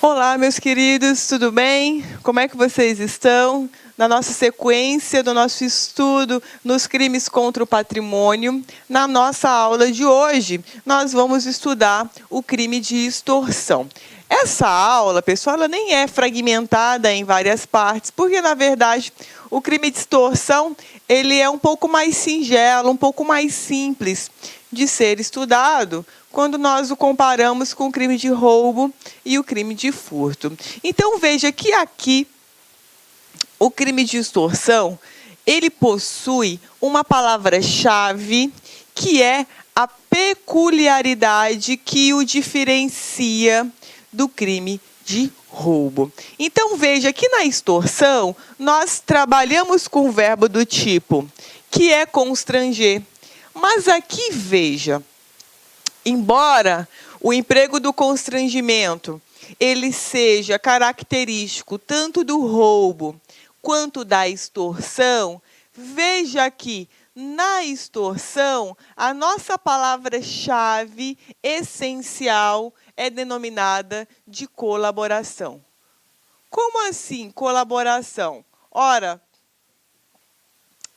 Olá, meus queridos, tudo bem? Como é que vocês estão? Na nossa sequência do nosso estudo nos crimes contra o patrimônio, na nossa aula de hoje, nós vamos estudar o crime de extorsão. Essa aula, pessoal, ela nem é fragmentada em várias partes, porque, na verdade, o crime de extorsão, ele é um pouco mais singelo, um pouco mais simples de ser estudado, quando nós o comparamos com o crime de roubo e o crime de furto. Então, veja que aqui, o crime de extorsão, ele possui uma palavra-chave que é a peculiaridade que o diferencia do crime de roubo. Então, veja que na extorsão, nós trabalhamos com o verbo do tipo, que é constranger. Mas aqui, veja, embora o emprego do constrangimento ele seja característico tanto do roubo quanto da extorsão, veja que na extorsão a nossa palavra-chave essencial é denominada de colaboração. Como assim colaboração? Ora,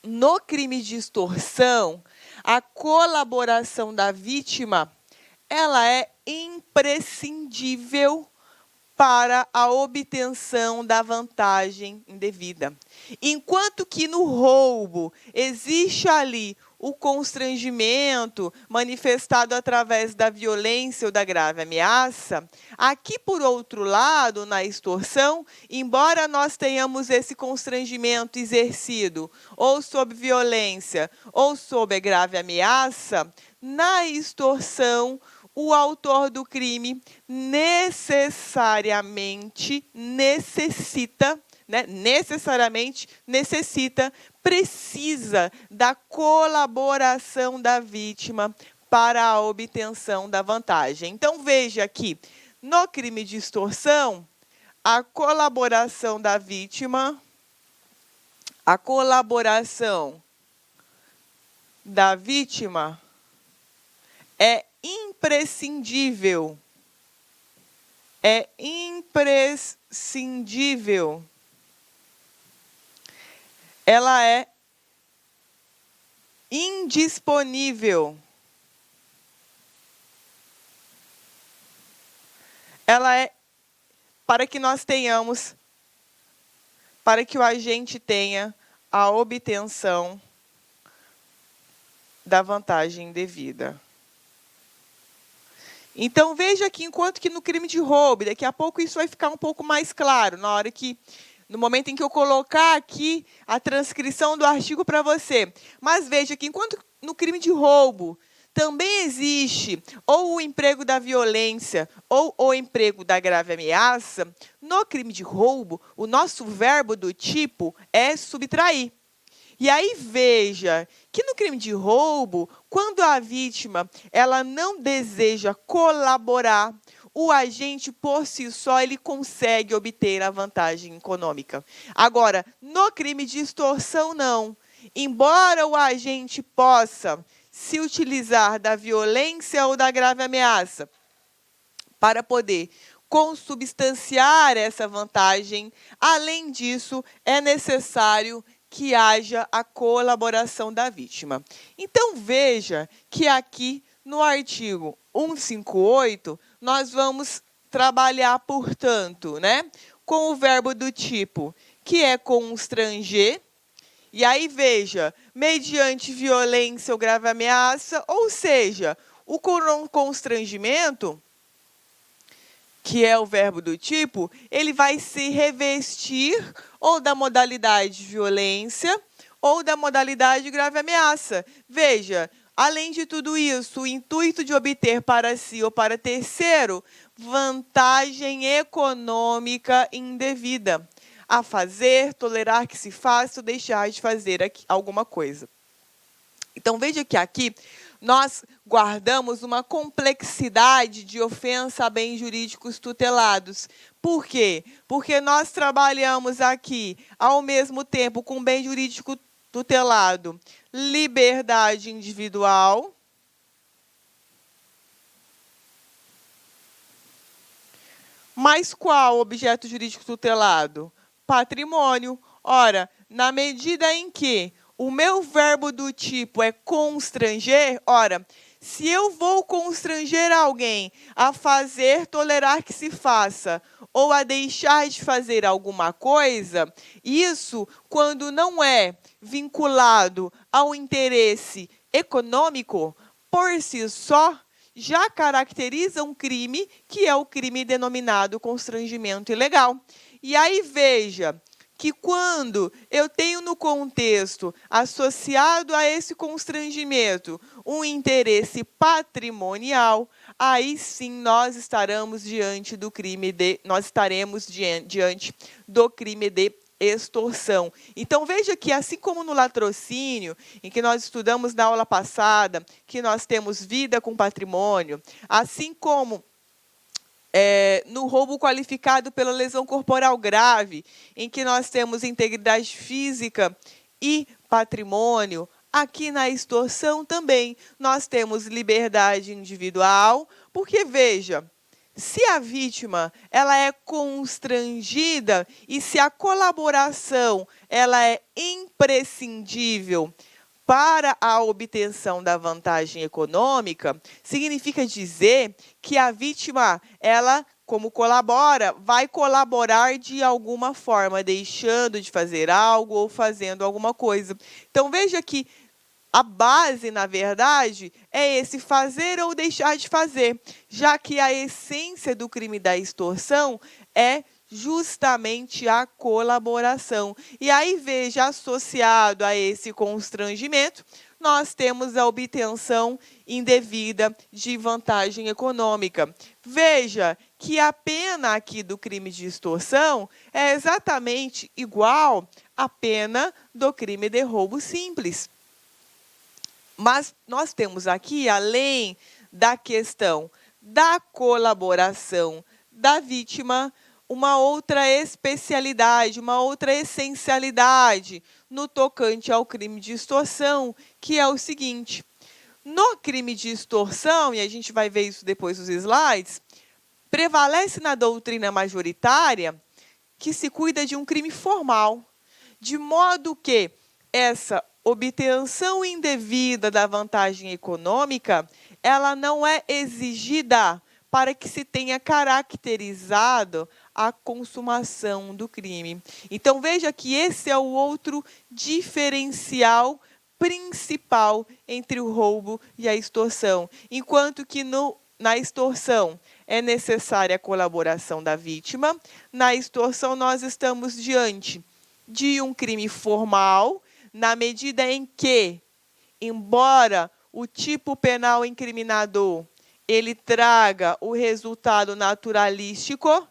no crime de extorsão, a colaboração da vítima ela é imprescindível para a obtenção da vantagem indevida. Enquanto que no roubo existe ali o constrangimento manifestado através da violência ou da grave ameaça, aqui, por outro lado, na extorsão, embora nós tenhamos esse constrangimento exercido ou sob violência ou sob grave ameaça, na extorsão, o autor do crime necessariamente precisa da colaboração da vítima para a obtenção da vantagem. Então, veja aqui, no crime de extorsão, a colaboração da vítima, é imprescindível. É imprescindível. Ela é indisponível. Ela é para que nós tenhamos, para que o agente tenha a obtenção da vantagem devida. Então, veja aqui, enquanto que no crime de roubo, daqui a pouco isso vai ficar um pouco mais claro, no momento em que eu colocar aqui a transcrição do artigo para você. Mas veja que, enquanto no crime de roubo também existe ou o emprego da violência ou o emprego da grave ameaça, no crime de roubo, o nosso verbo do tipo é subtrair. E aí, veja que no crime de roubo, quando a vítima ela não deseja colaborar, o agente, por si só, ele consegue obter a vantagem econômica. Agora, no crime de extorsão, não. Embora o agente possa se utilizar da violência ou da grave ameaça para poder consubstanciar essa vantagem, além disso, é necessário que haja a colaboração da vítima. Então, veja que aqui no artigo 158, nós vamos trabalhar, portanto, com o verbo do tipo, que é constranger. E aí, veja, mediante violência ou grave ameaça, ou seja, o constrangimento, que é o verbo do tipo, ele vai se revestir ou da modalidade violência ou da modalidade grave ameaça. Veja, além de tudo isso, o intuito de obter para si ou para terceiro vantagem econômica indevida. A fazer, tolerar que se faça ou deixar de fazer alguma coisa. Então, veja que aqui nós guardamos uma complexidade de ofensa a bens jurídicos tutelados. Por quê? Porque nós trabalhamos aqui, ao mesmo tempo, com bem jurídico tutelado, liberdade individual, Mas qual objeto jurídico tutelado? Patrimônio. Ora, na medida em que o meu verbo do tipo é constranger, ora, se eu vou constranger alguém a fazer, tolerar que se faça, ou a deixar de fazer alguma coisa, isso, quando não é vinculado ao interesse econômico, por si só, já caracteriza um crime, que é o crime denominado constrangimento ilegal. E aí, veja que quando eu tenho no contexto, associado a esse constrangimento, um interesse patrimonial, aí sim nós estaremos diante do crime de extorsão. Então, veja que, assim como no latrocínio, em que nós estudamos na aula passada, que nós temos vida com patrimônio, assim como no roubo qualificado pela lesão corporal grave, em que nós temos integridade física e patrimônio, aqui na extorsão também nós temos liberdade individual, porque, veja, se a vítima ela é constrangida e se a colaboração ela é imprescindível para a obtenção da vantagem econômica, significa dizer que a vítima, ela, como colabora, vai colaborar de alguma forma, deixando de fazer algo ou fazendo alguma coisa. Então, veja que a base, na verdade, é esse fazer ou deixar de fazer, já que a essência do crime da extorsão é justamente a colaboração. E aí, veja, associado a esse constrangimento, nós temos a obtenção indevida de vantagem econômica. Veja que a pena aqui do crime de extorsão é exatamente igual à pena do crime de roubo simples. Mas nós temos aqui, além da questão da colaboração da vítima, uma outra especialidade, uma outra essencialidade no tocante ao crime de extorsão, que é o seguinte: no crime de extorsão, e a gente vai ver isso depois nos slides, prevalece na doutrina majoritária que se cuida de um crime formal, de modo que essa obtenção indevida da vantagem econômica, ela não é exigida para que se tenha caracterizado a consumação do crime. Então, veja que esse é o outro diferencial principal entre o roubo e a extorsão. Enquanto que na extorsão é necessária a colaboração da vítima, na extorsão nós estamos diante de um crime formal, na medida em que, embora o tipo penal incriminador ele traga o resultado naturalístico,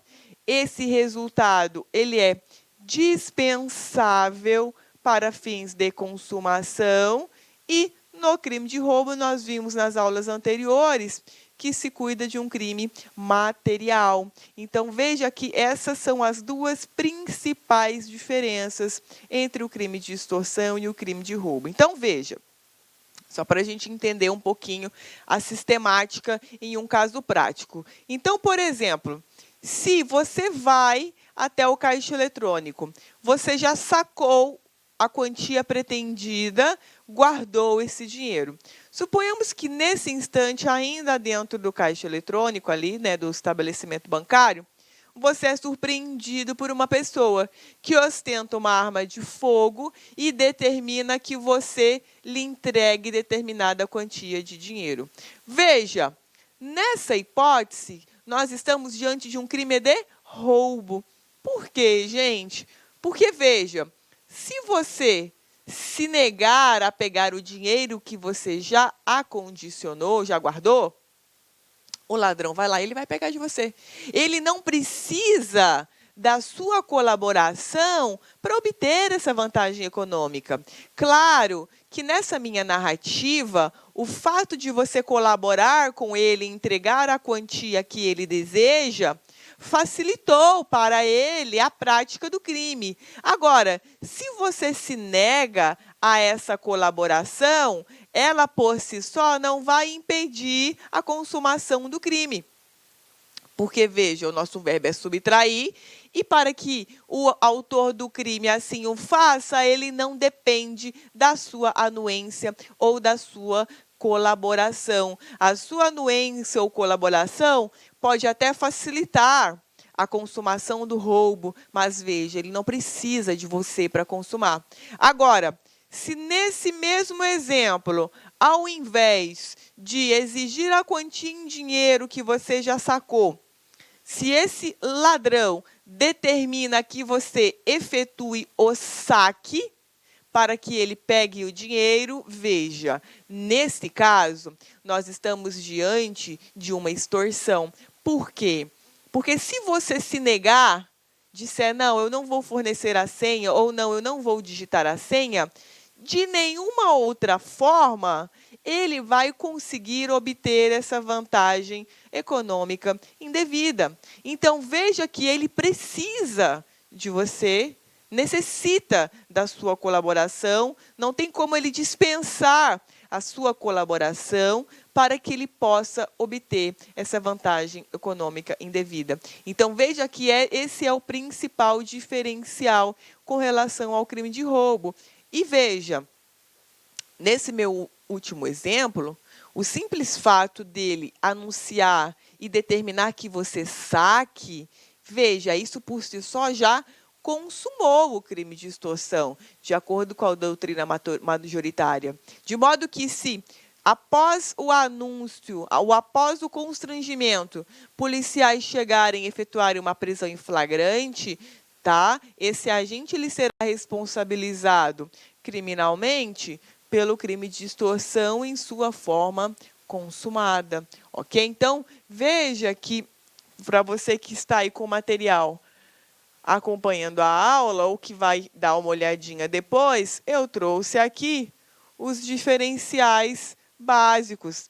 esse resultado ele é dispensável para fins de consumação, e no crime de roubo nós vimos nas aulas anteriores que se cuida de um crime material. Então, veja que essas são as duas principais diferenças entre o crime de extorsão e o crime de roubo. Então, veja, só para a gente entender um pouquinho a sistemática em um caso prático. Então, por exemplo, se você vai até o caixa eletrônico, você já sacou a quantia pretendida, guardou esse dinheiro. Suponhamos que, nesse instante, ainda dentro do caixa eletrônico ali, né, do estabelecimento bancário, você é surpreendido por uma pessoa que ostenta uma arma de fogo e determina que você lhe entregue determinada quantia de dinheiro. Veja, nessa hipótese, nós estamos diante de um crime de roubo. Por quê, gente? Porque, veja, se você se negar a pegar o dinheiro que você já acondicionou, já guardou, o ladrão vai lá e ele vai pegar de você. Ele não precisa da sua colaboração para obter essa vantagem econômica. Claro que nessa minha narrativa, o fato de você colaborar com ele, entregar a quantia que ele deseja, facilitou para ele a prática do crime. Agora, se você se nega a essa colaboração, ela por si só não vai impedir a consumação do crime. Porque, veja, o nosso verbo é subtrair, e para que o autor do crime assim o faça, ele não depende da sua anuência ou da sua colaboração. A sua anuência ou colaboração pode até facilitar a consumação do roubo, mas veja, ele não precisa de você para consumar. Agora, se nesse mesmo exemplo, ao invés de exigir a quantia em dinheiro que você já sacou, se esse ladrão determina que você efetue o saque para que ele pegue o dinheiro, veja, nesse caso, nós estamos diante de uma extorsão. Por quê? Porque se você se negar, disser, não, eu não vou fornecer a senha, ou não, eu não vou digitar a senha, de nenhuma outra forma, ele vai conseguir obter essa vantagem econômica indevida. Então, veja que ele precisa de você, necessita da sua colaboração, não tem como ele dispensar a sua colaboração para que ele possa obter essa vantagem econômica indevida. Então, veja que esse é o principal diferencial com relação ao crime de roubo. E veja, nesse meu último exemplo, o simples fato dele anunciar e determinar que você saque, veja, isso por si só já consumou o crime de extorsão, de acordo com a doutrina majoritária. De modo que se, após o anúncio, ou após o constrangimento, policiais chegarem e efetuarem uma prisão em flagrante, tá? Esse agente ele será responsabilizado criminalmente pelo crime de extorsão em sua forma consumada, ok? Então, veja que, para você que está aí com o material acompanhando a aula, ou que vai dar uma olhadinha depois, eu trouxe aqui os diferenciais básicos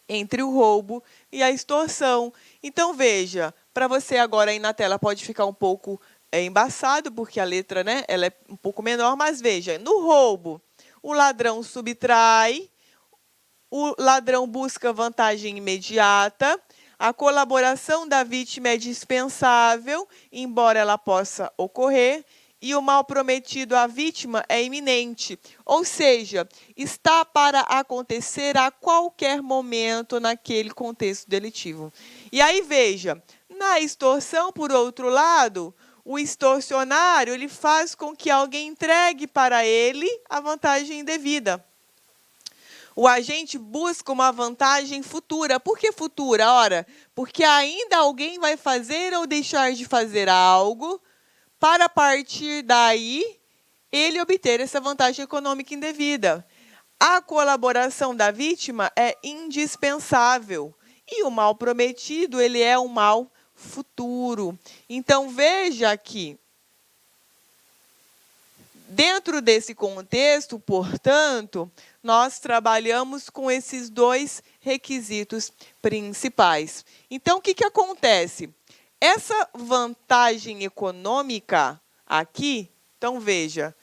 entre o roubo e a extorsão. Então, veja, para você agora aí na tela pode ficar um pouco embaçado, porque a letra, né, ela é um pouco menor, mas veja, no roubo, o ladrão subtrai, o ladrão busca vantagem imediata, a colaboração da vítima é dispensável, embora ela possa ocorrer, e o mal prometido à vítima é iminente, ou seja, está para acontecer a qualquer momento naquele contexto delitivo. E aí, veja, na extorsão, por outro lado, o extorsionário ele faz com que alguém entregue para ele a vantagem indevida. O agente busca uma vantagem futura. Por que futura? Ora, porque ainda alguém vai fazer ou deixar de fazer algo para, a partir daí, ele obter essa vantagem econômica indevida. A colaboração da vítima é indispensável. E o mal prometido, ele é um mal futuro. Então, veja aqui. Dentro desse contexto, portanto, nós trabalhamos com esses dois requisitos principais. Então, o que acontece? Essa vantagem econômica aqui, então veja,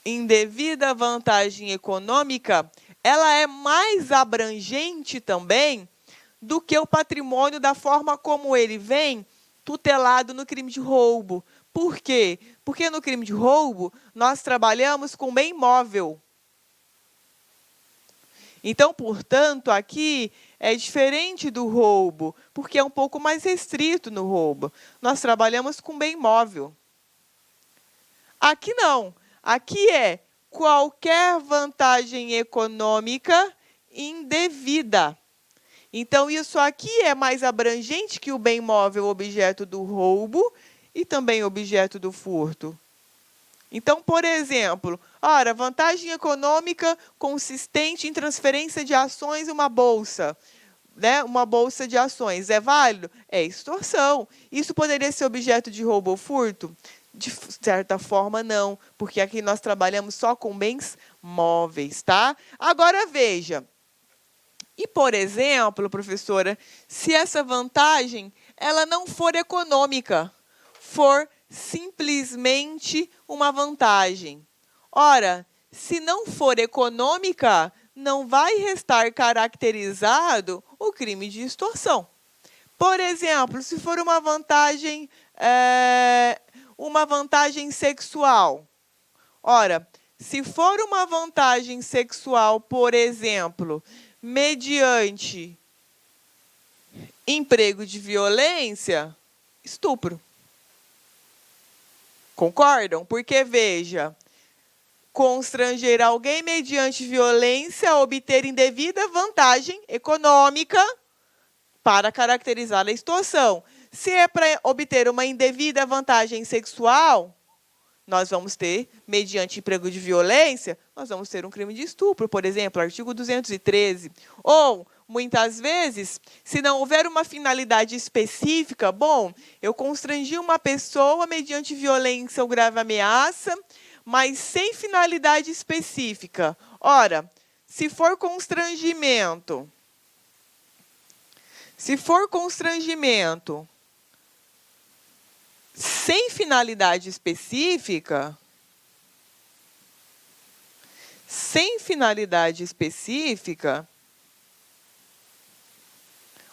indevida vantagem econômica, ela é mais abrangente também do que o patrimônio da forma como ele vem tutelado no crime de roubo. Por quê? Porque no crime de roubo, nós trabalhamos com bem imóvel. Então, portanto, aqui é diferente do roubo, porque é um pouco mais restrito no roubo. Nós trabalhamos com bem imóvel. Aqui não. Aqui é qualquer vantagem econômica indevida. Então, isso aqui é mais abrangente que o bem imóvel objeto do roubo e também objeto do furto. Então, por exemplo, ora, vantagem econômica consistente em transferência de ações em uma bolsa, né? Uma bolsa de ações. É válido? É extorsão. Isso poderia ser objeto de roubo ou furto? De certa forma, não, porque aqui nós trabalhamos só com bens móveis, tá? Agora, veja. E, por exemplo, professora, se essa vantagem ela não for econômica, for simplesmente uma vantagem. Ora, se não for econômica, não vai restar caracterizado o crime de extorsão. Por exemplo, se for uma vantagem sexual. Ora, se for uma vantagem sexual, por exemplo, mediante emprego de violência, estupro. Concordam? Porque, veja, constranger alguém mediante violência a obter indevida vantagem econômica para caracterizar a extorsão. Se é para obter uma indevida vantagem sexual, nós vamos ter, mediante emprego de violência, nós vamos ter um crime de estupro, por exemplo, artigo 213. Ou, muitas vezes, se não houver uma finalidade específica, bom, eu constrangi uma pessoa mediante violência ou grave ameaça, mas sem finalidade específica. Ora, se for constrangimento sem finalidade específica,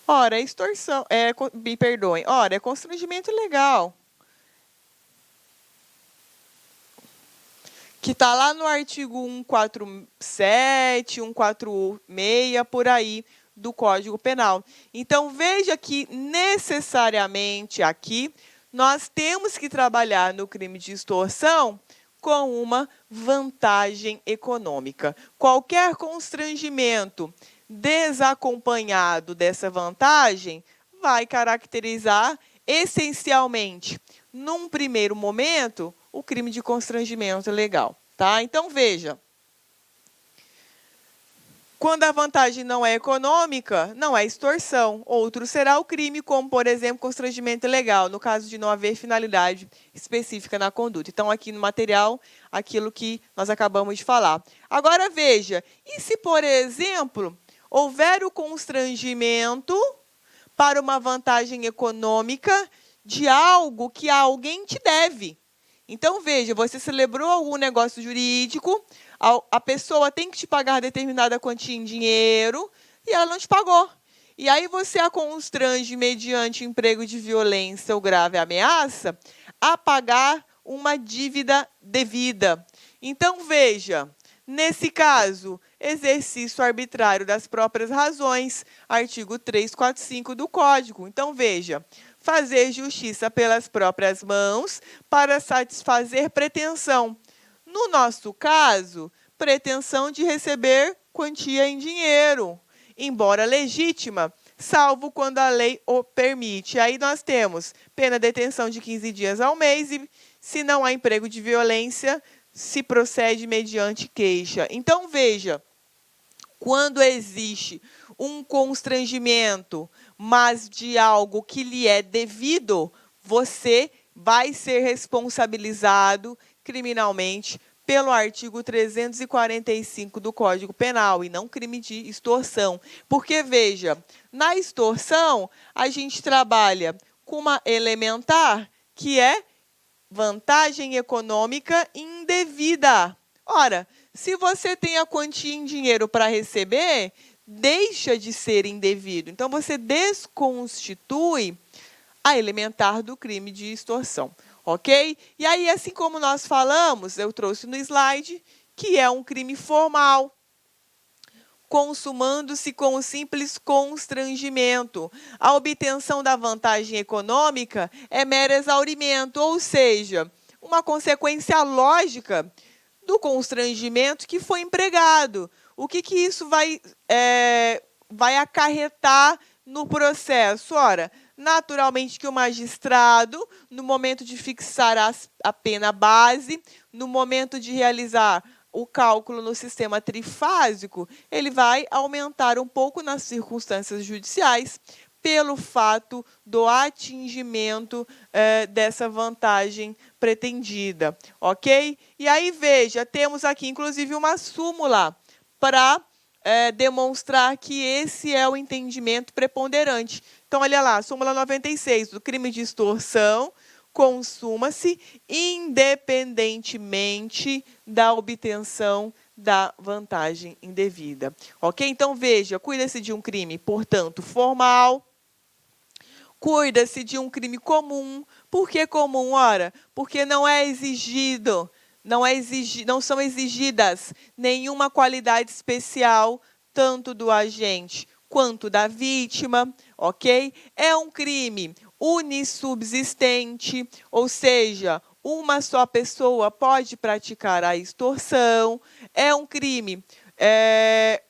ora, é extorsão, me perdoem, ora, é constrangimento ilegal. Que está lá no artigo 147, 146, por aí, do Código Penal. Então, veja que, necessariamente, aqui, nós temos que trabalhar no crime de extorsão com uma vantagem econômica. Qualquer constrangimento desacompanhado dessa vantagem vai caracterizar, essencialmente, num primeiro momento, o crime de constrangimento legal. Tá? Então, veja. Quando a vantagem não é econômica, não é extorsão. Outro será o crime, como, por exemplo, constrangimento ilegal, no caso de não haver finalidade específica na conduta. Então, aqui no material, aquilo que nós acabamos de falar. Agora, veja, e se, por exemplo, houver o constrangimento para uma vantagem econômica de algo que alguém te deve? Então, veja, você celebrou algum negócio jurídico, a pessoa tem que te pagar determinada quantia em dinheiro e ela não te pagou. E aí você a constrange, mediante emprego de violência ou grave ameaça, a pagar uma dívida devida. Então, veja, nesse caso, exercício arbitrário das próprias razões, artigo 345 do Código. Então, veja, fazer justiça pelas próprias mãos para satisfazer pretensão. No nosso caso, pretensão de receber quantia em dinheiro, embora legítima, salvo quando a lei o permite. Aí nós temos pena de detenção de 15 dias ao mês e, se não há emprego de violência, se procede mediante queixa. Então, veja, quando existe um constrangimento, mas de algo que lhe é devido, você vai ser responsabilizado criminalmente pelo artigo 345 do Código Penal, e não crime de extorsão. Porque, veja, na extorsão, a gente trabalha com uma elementar, que é vantagem econômica indevida. Ora, se você tem a quantia em dinheiro para receber, deixa de ser indevido. Então, você desconstitui a elementar do crime de extorsão. Ok? E aí, assim como nós falamos, eu trouxe no slide, que é um crime formal, consumando-se com o simples constrangimento. A obtenção da vantagem econômica é mero exaurimento, ou seja, uma consequência lógica do constrangimento que foi empregado. O que isso vai acarretar no processo? Ora, naturalmente que o magistrado, no momento de fixar a pena base, no momento de realizar o cálculo no sistema trifásico, ele vai aumentar um pouco nas circunstâncias judiciais pelo fato do atingimento dessa vantagem pretendida, ok? E aí, veja, temos aqui, inclusive, uma súmula para demonstrar que esse é o entendimento preponderante. Então, olha lá, súmula 96, o crime de extorsão consuma-se independentemente da obtenção da vantagem indevida. Ok? Então, veja, cuida-se de um crime, portanto, formal, Cuida-se de um crime comum. Por que comum? Ora, porque não é exigido, não são exigidas nenhuma qualidade especial, tanto do agente quanto da vítima, ok? É um crime unissubsistente, ou seja, uma só pessoa pode praticar a extorsão. É um crime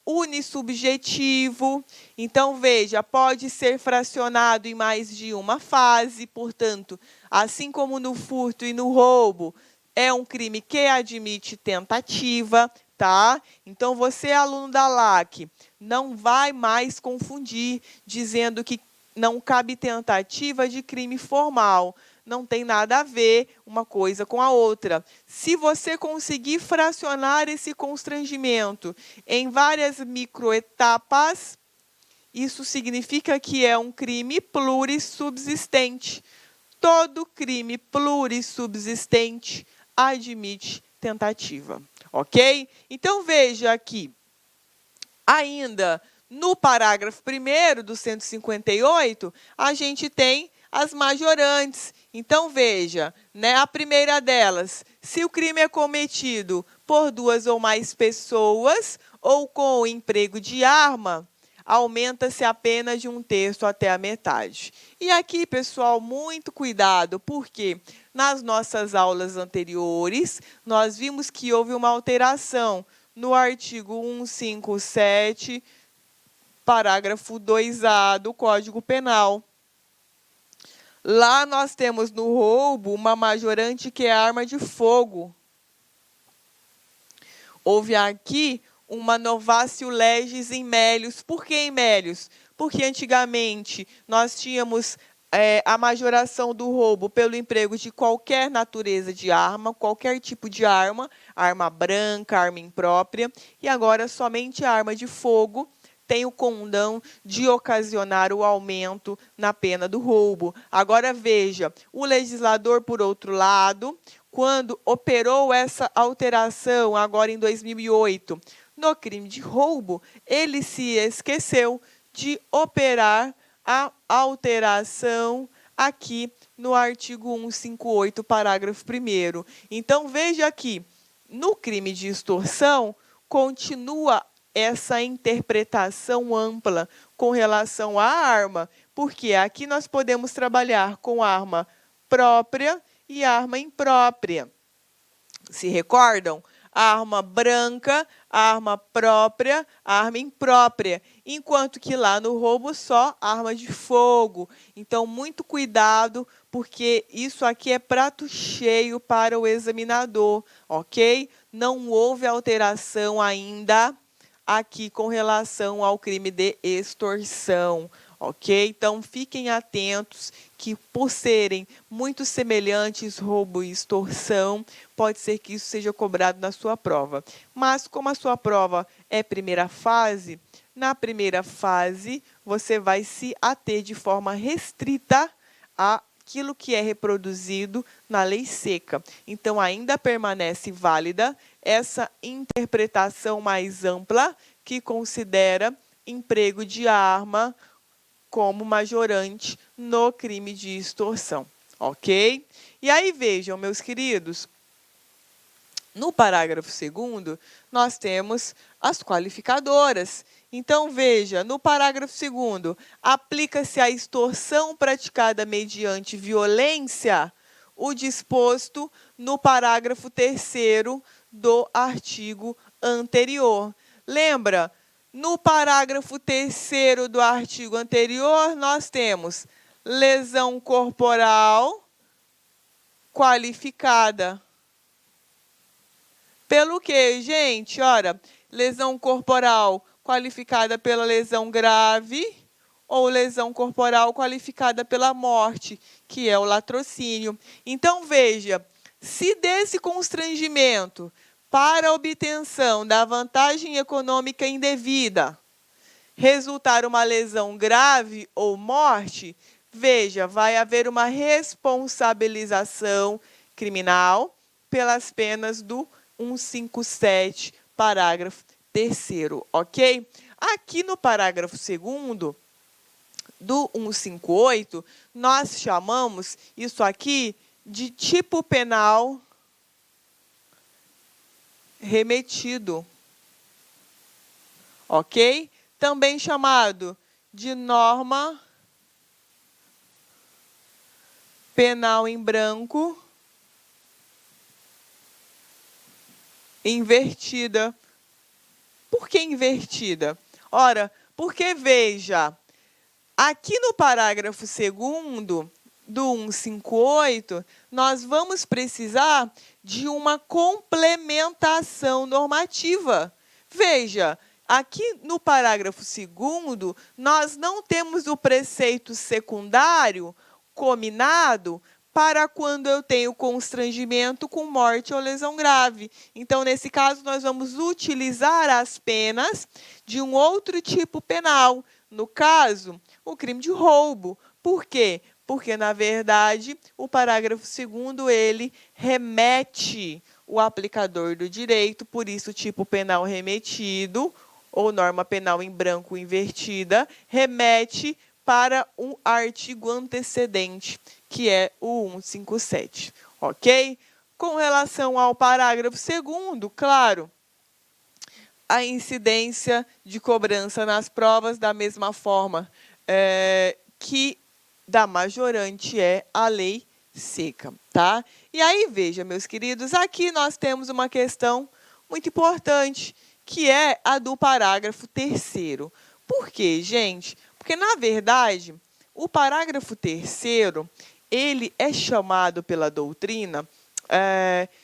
unissubjetivo. Então, veja, pode ser fracionado em mais de uma fase, portanto, assim como no furto e no roubo, é um crime que admite tentativa, tá? Então, você, aluno da LAC, não vai mais confundir dizendo que não cabe tentativa de crime formal. Não tem nada a ver uma coisa com a outra. Se você conseguir fracionar esse constrangimento em várias microetapas, isso significa que é um crime plurissubsistente. Todo crime plurissubsistente admite tentativa, ok? Então, veja aqui, ainda no parágrafo 1º do 158, a gente tem as majorantes. Então, veja, né, a primeira delas, se o crime é cometido por 2 ou mais pessoas ou com o emprego de arma, aumenta-se a pena de 1/3 até a metade. E aqui, pessoal, muito cuidado, porque nas nossas aulas anteriores, nós vimos que houve uma alteração no artigo 157, parágrafo 2A do Código Penal. Lá nós temos no roubo uma majorante que é arma de fogo. Houve aqui uma novatio legis in melius. Por que em melius? Porque antigamente nós tínhamos a majoração do roubo pelo emprego de qualquer natureza de arma, qualquer tipo de arma, arma branca, arma imprópria, e agora somente a arma de fogo tem o condão de ocasionar o aumento na pena do roubo. Agora, veja, o legislador, por outro lado, quando operou essa alteração, agora em 2008, no crime de roubo, ele se esqueceu de operar a alteração aqui no artigo 158, parágrafo 1º. Então, veja aqui, no crime de extorsão, continua essa interpretação ampla com relação à arma, porque aqui nós podemos trabalhar com arma própria e arma imprópria. Se recordam? Arma branca, arma própria, arma imprópria, enquanto que lá no roubo só arma de fogo. Então, muito cuidado, porque isso aqui é prato cheio para o examinador, ok? Não houve alteração ainda aqui com relação ao crime de extorsão, ok? Então, fiquem atentos que, por serem muito semelhantes, roubo e extorsão, pode ser que isso seja cobrado na sua prova. Mas, como a sua prova é primeira fase, na primeira fase, você vai se ater de forma restrita àquilo que é reproduzido na lei seca. Então, ainda permanece válida essa interpretação mais ampla que considera emprego de arma como majorante no crime de extorsão, ok? E aí, vejam, meus queridos, no parágrafo 2º, nós temos as qualificadoras. Então, veja, no parágrafo 2º, aplica-se a extorsão praticada mediante violência o disposto no parágrafo 3º do artigo anterior. Lembra, no parágrafo 3º do artigo anterior, nós temos lesão corporal qualificada. Pelo quê, gente? Ora, lesão corporal qualificada pela lesão grave ou lesão corporal qualificada pela morte, que é o latrocínio. Então, veja, se desse constrangimento para a obtenção da vantagem econômica indevida resultar uma lesão grave ou morte, veja, vai haver uma responsabilização criminal pelas penas do 157, parágrafo 3º, ok? Aqui no parágrafo 2º do 158, nós chamamos isso aqui de tipo penal remetido, ok? Também chamado de norma penal em branco invertida. Por que invertida? Ora, porque, veja, aqui no parágrafo 2º do 158, nós vamos precisar de uma complementação normativa. Veja, aqui no parágrafo 2º, nós não temos o preceito secundário cominado para quando eu tenho constrangimento com morte ou lesão grave. Então, nesse caso, nós vamos utilizar as penas de um outro tipo penal. No caso, o crime de roubo. Por quê? Porque, na verdade, o parágrafo 2º, ele remete o aplicador do direito, por isso, tipo penal remetido, ou norma penal em branco invertida, remete para um artigo antecedente, que é o 157, ok? Com relação ao parágrafo 2º, claro, a incidência de cobrança nas provas, da mesma forma que da majorante é a lei seca, tá? E aí, veja, meus queridos, aqui nós temos uma questão muito importante, que é a do parágrafo 3º. Por quê, gente? Porque, na verdade, o parágrafo 3º, ele é chamado pela doutrina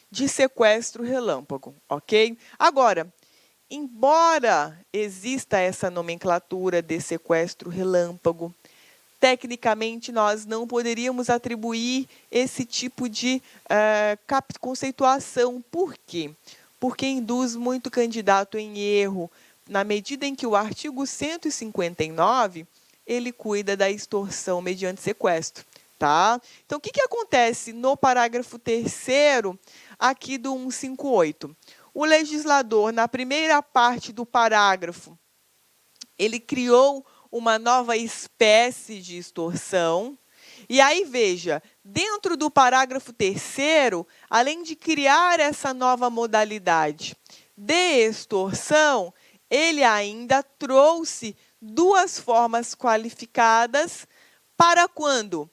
de sequestro relâmpago, ok? Agora, embora exista essa nomenclatura de sequestro relâmpago, tecnicamente, nós não poderíamos atribuir esse tipo de conceituação. Por quê? Porque induz muito candidato em erro, na medida em que o artigo 159, ele cuida da extorsão mediante sequestro, tá? Então, o que acontece no parágrafo 3º aqui do 158? O legislador, na primeira parte do parágrafo, ele criou uma nova espécie de extorsão. E aí, veja, dentro do parágrafo 3º, além de criar essa nova modalidade de extorsão, ele ainda trouxe duas formas qualificadas para quando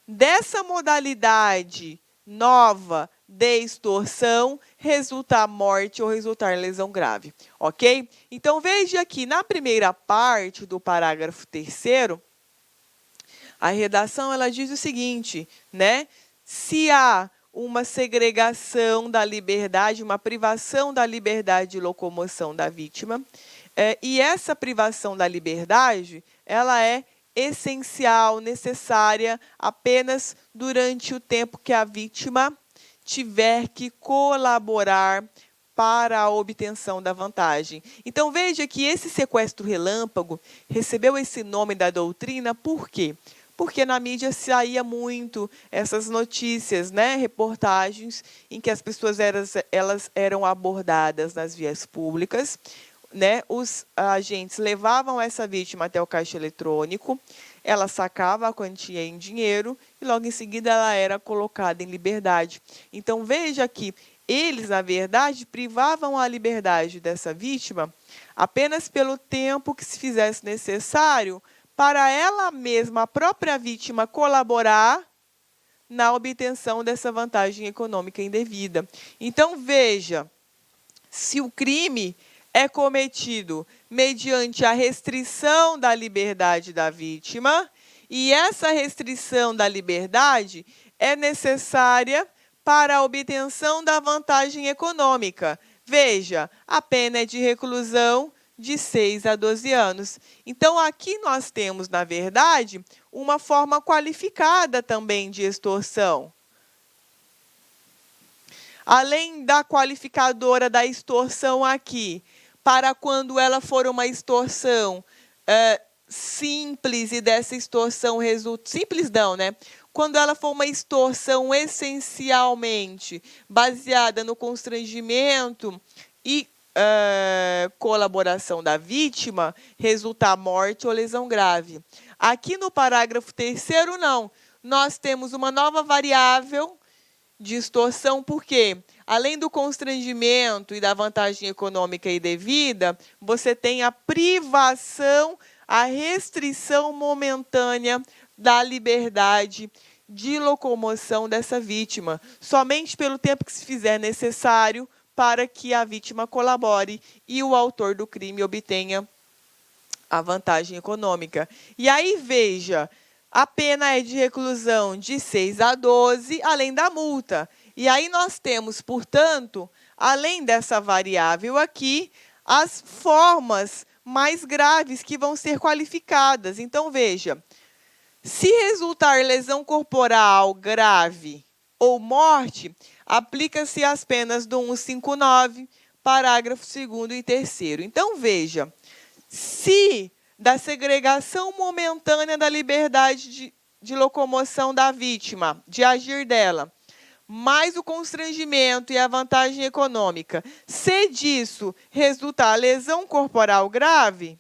dessa modalidade nova de extorsão resultar morte ou resultar lesão grave, ok? Então, veja aqui, na primeira parte do parágrafo 3º, a redação ela diz o seguinte, né? Se há uma segregação da liberdade, uma privação da liberdade de locomoção da vítima, e essa privação da liberdade, ela é essencial, necessária apenas durante o tempo que a vítima tiver que colaborar para a obtenção da vantagem. Então, veja que esse sequestro relâmpago recebeu esse nome da doutrina, por quê? Porque na mídia saía muito essas notícias, né, reportagens em que as pessoas elas eram abordadas nas vias públicas, né, os agentes levavam essa vítima até o caixa eletrônico, ela sacava a quantia em dinheiro e logo em seguida ela era colocada em liberdade. Então, veja que eles, na verdade, privavam a liberdade dessa vítima apenas pelo tempo que se fizesse necessário para ela mesma, a própria vítima, colaborar na obtenção dessa vantagem econômica indevida. Então, veja, se o crime é cometido mediante a restrição da liberdade da vítima, e essa restrição da liberdade é necessária para a obtenção da vantagem econômica. Veja, a pena é de reclusão de 6 a 12 anos. Então, aqui nós temos, na verdade, uma forma qualificada também de extorsão. Além da qualificadora da extorsão aqui, para quando ela for uma extorsão simples e dessa extorsão resulta... Simples não, né? Quando ela for uma extorsão essencialmente baseada no constrangimento e colaboração da vítima, resultar morte ou lesão grave. Aqui no parágrafo 3º, não. Nós temos uma nova variável de extorsão, porque, além do constrangimento e da vantagem econômica e devida, você tem a privação, a restrição momentânea da liberdade de locomoção dessa vítima, somente pelo tempo que se fizer necessário para que a vítima colabore e o autor do crime obtenha a vantagem econômica. E aí, veja, a pena é de reclusão de 6 a 12, além da multa. E aí nós temos, portanto, além dessa variável aqui, as formas mais graves que vão ser qualificadas. Então, veja, se resultar lesão corporal grave ou morte, aplica-se as penas do 159, parágrafo 2º e 3º. Então, veja, se da segregação momentânea da liberdade de locomoção da vítima, de agir dela, mais o constrangimento e a vantagem econômica, se disso resultar lesão corporal grave,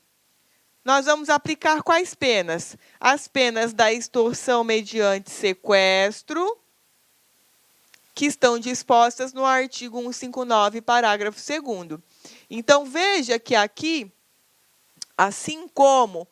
nós vamos aplicar quais penas? As penas da extorsão mediante sequestro, que estão dispostas no artigo 159, parágrafo 2º. Então, veja que aqui, assim como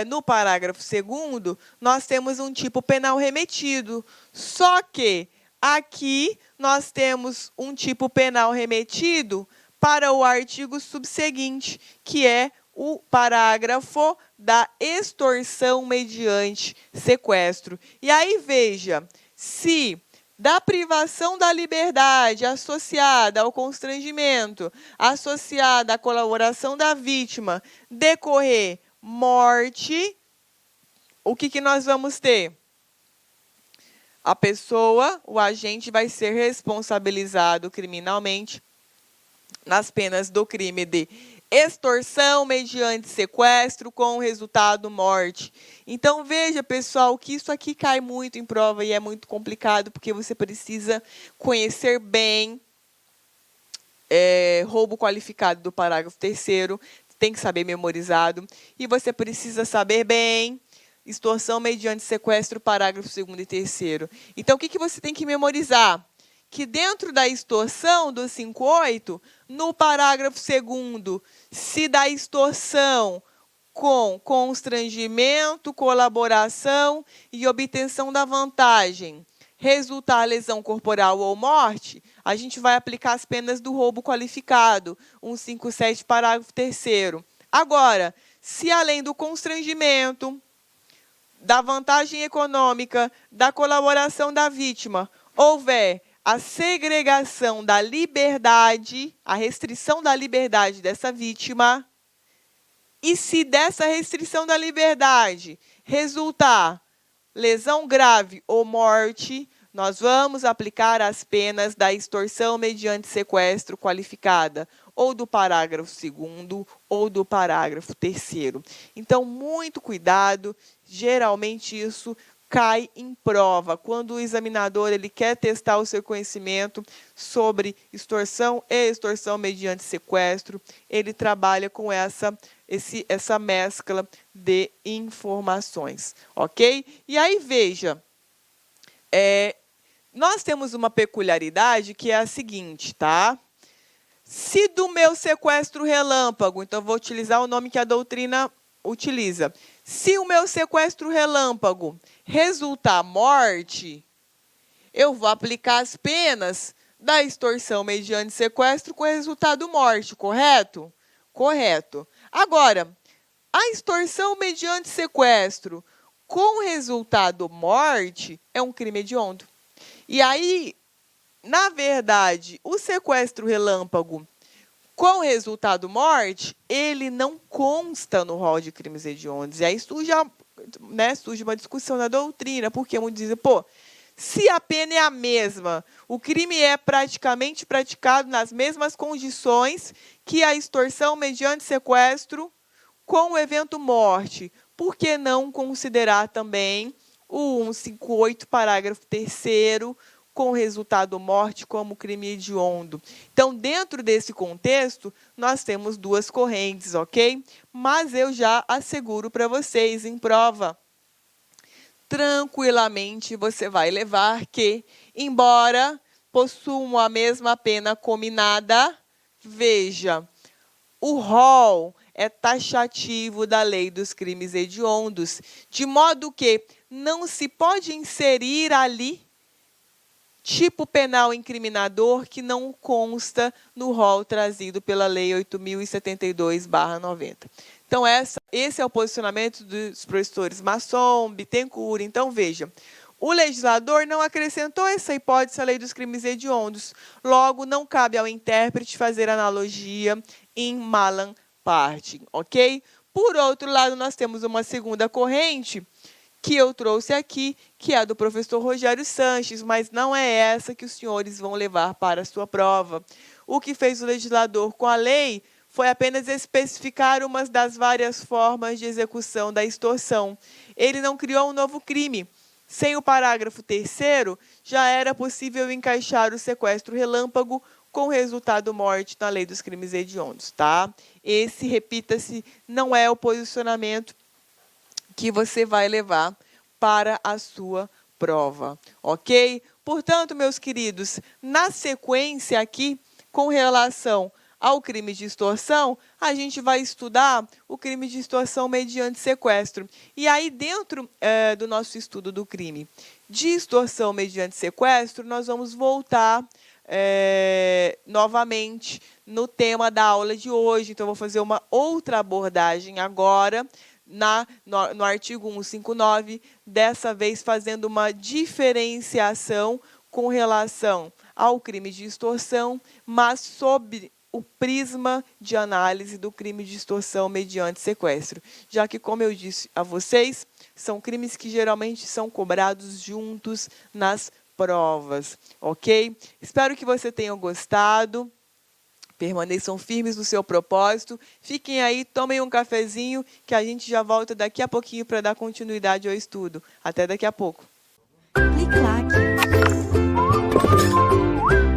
no parágrafo 2º, nós temos um tipo penal remetido. Só que aqui nós temos um tipo penal remetido para o artigo subseguinte, que é o parágrafo da extorsão mediante sequestro. E aí, veja, se da privação da liberdade associada ao constrangimento, associada à colaboração da vítima, decorrer morte, o que nós vamos ter? A pessoa, o agente, vai ser responsabilizado criminalmente nas penas do crime de extorsão mediante sequestro com resultado morte. Então, veja, pessoal, que isso aqui cai muito em prova e é muito complicado, porque você precisa conhecer bem roubo qualificado do parágrafo 3º, tem que saber memorizado, e você precisa saber bem extorsão mediante sequestro, parágrafo 2º e 3º. Então, o que você tem que memorizar? Que dentro da extorsão do 58, no parágrafo 2º, se da extorsão com constrangimento, colaboração e obtenção da vantagem resultar lesão corporal ou morte, a gente vai aplicar as penas do roubo qualificado, 157, parágrafo 3º. Agora, se além do constrangimento, da vantagem econômica, da colaboração da vítima, houver a segregação da liberdade, a restrição da liberdade dessa vítima, e se dessa restrição da liberdade resultar lesão grave ou morte, nós vamos aplicar as penas da extorsão mediante sequestro qualificada, ou do parágrafo 2º ou do parágrafo 3º. Então, muito cuidado, geralmente isso cai em prova, quando o examinador ele quer testar o seu conhecimento sobre extorsão e extorsão mediante sequestro, ele trabalha com essa mescla de informações, ok? E aí, veja, nós temos uma peculiaridade que é a seguinte, tá? Se do meu sequestro relâmpago, então vou utilizar o nome que a doutrina utiliza. Se o meu sequestro relâmpago resultar morte, eu vou aplicar as penas da extorsão mediante sequestro com resultado morte, correto? Correto. Agora, a extorsão mediante sequestro com resultado morte é um crime hediondo. E aí, na verdade, o sequestro relâmpago com resultado morte, ele não consta no rol de crimes hediondos. E aí surge uma discussão na doutrina, porque muitos dizem, se a pena é a mesma, o crime é praticamente praticado nas mesmas condições que a extorsão mediante sequestro com o evento morte, por que não considerar também o 158, parágrafo 3º, com resultado morte como crime hediondo? Então, dentro desse contexto, nós temos duas correntes, ok? Mas eu já asseguro para vocês, em prova, tranquilamente você vai levar que, embora possuam a mesma pena cominada, veja, o rol é taxativo da lei dos crimes hediondos, de modo que não se pode inserir ali tipo penal incriminador que não consta no rol trazido pela Lei 8.072/90. Então, esse é o posicionamento dos professores Masson, Bittencourt. Então, veja, o legislador não acrescentou essa hipótese à lei dos crimes hediondos. Logo, não cabe ao intérprete fazer analogia em malam partem, ok? Por outro lado, nós temos uma segunda corrente que eu trouxe aqui, que é a do professor Rogério Sanches, mas não é essa que os senhores vão levar para a sua prova. O que fez o legislador com a lei foi apenas especificar uma das várias formas de execução da extorsão. Ele não criou um novo crime. Sem o parágrafo 3º, já era possível encaixar o sequestro relâmpago com resultado morte na lei dos crimes hediondos, tá? Esse, repita-se, não é o posicionamento que você vai levar para a sua prova, ok? Portanto, meus queridos, na sequência aqui, com relação ao crime de extorsão, a gente vai estudar o crime de extorsão mediante sequestro. E aí, dentro do nosso estudo do crime de extorsão mediante sequestro, nós vamos voltar novamente no tema da aula de hoje. Então, eu vou fazer uma outra abordagem agora, no artigo 159, dessa vez fazendo uma diferenciação com relação ao crime de extorsão, mas sob o prisma de análise do crime de extorsão mediante sequestro, já que, como eu disse a vocês, são crimes que geralmente são cobrados juntos nas provas, ok? Espero que você tenha gostado. Permaneçam firmes no seu propósito. Fiquem aí, tomem um cafezinho, que a gente já volta daqui a pouquinho para dar continuidade ao estudo. Até daqui a pouco. Clique lá.